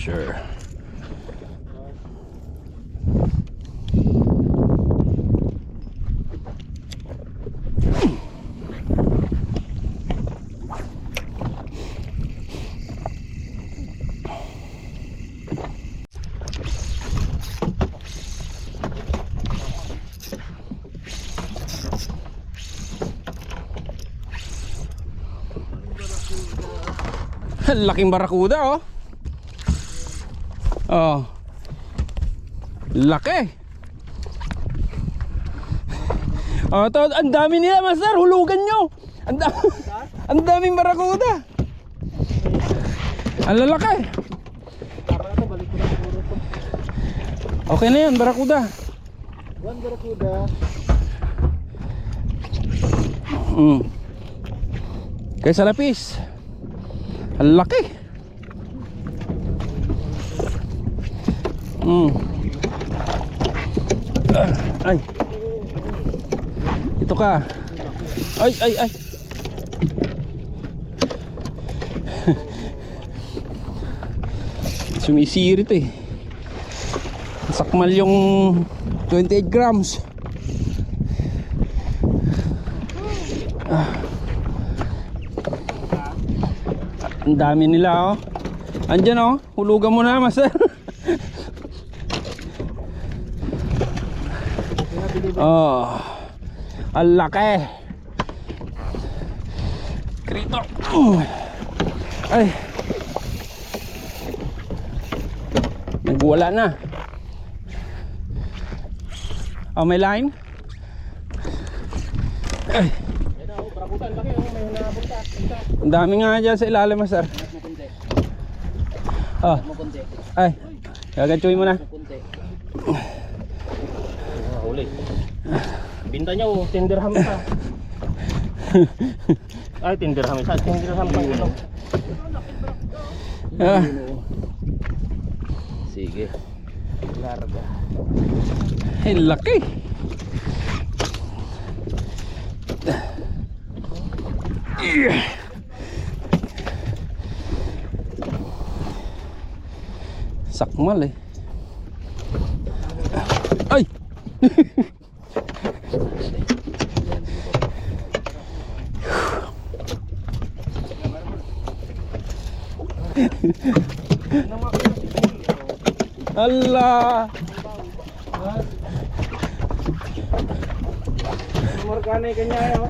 sure. Laking barakuda, oh. Oh. Laki. Oh, to, ang dami nila, master. Hulugan nyo. Ang daming barakuda. Ang lalaki. Okay na yan, barakuda. One barakuda. Kaysa lapis. Ang laki. Ay. Ito ka. Ay. Sumisirit eh. Sakmal yung 28 grams. Ang dami nila, oh. Andyan, oh. Hulugan mo na, master. Oh. Ang laki. Krito. Ay. Nagwala na. Oh, may line. Ay. Ang dami nga dyan sa ilalim, master. Oh. Ay. Gagantuin mo na. Uli. Binta niya, oh. Tinderham pa. Ay, tinderham isa. Tinderham pa. Sige. Larga. Ay, laki. Sakmal eh. Ay. Allah. Morgana kanya yo.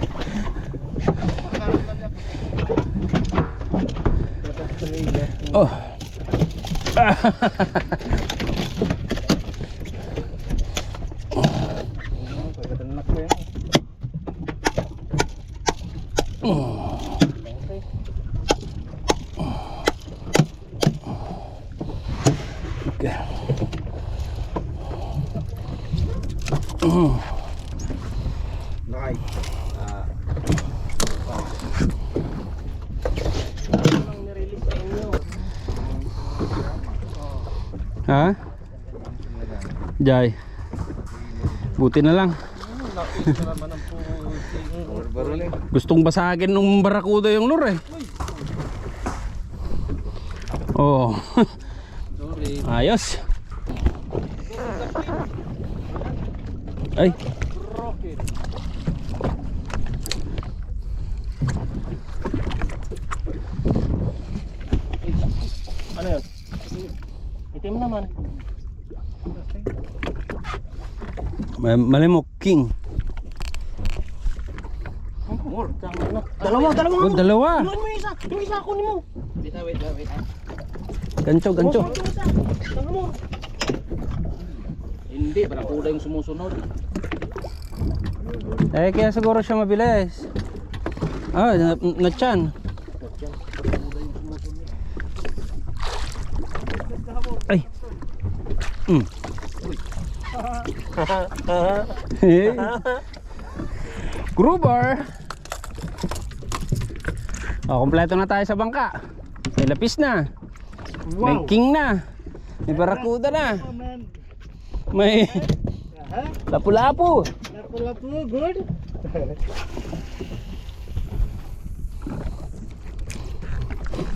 Oh. Ha? Jay. Buti na lang. Gustong basagin ng barakuda yung lure eh. Oh. Ayos. Ay. Ano yun? Itim naman. Malimok king. Dalawa. Oh, dalawa. Ilan mo yung isa? Yung isa kunin mo. Wait. Gancho. Tanga mo. Hindi, barakuda yung sumusunod. Eh, kaya siguro siya mabilis. Ah, na-chan. Ay. Gruber. Oh, kompleto na tayo sa bangka. May lapis na. Wow. May king na. May barakuda na. May lapu-lapu. Lapu-lapu, good.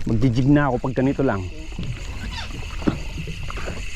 Magjijig na ako pag ganito lang.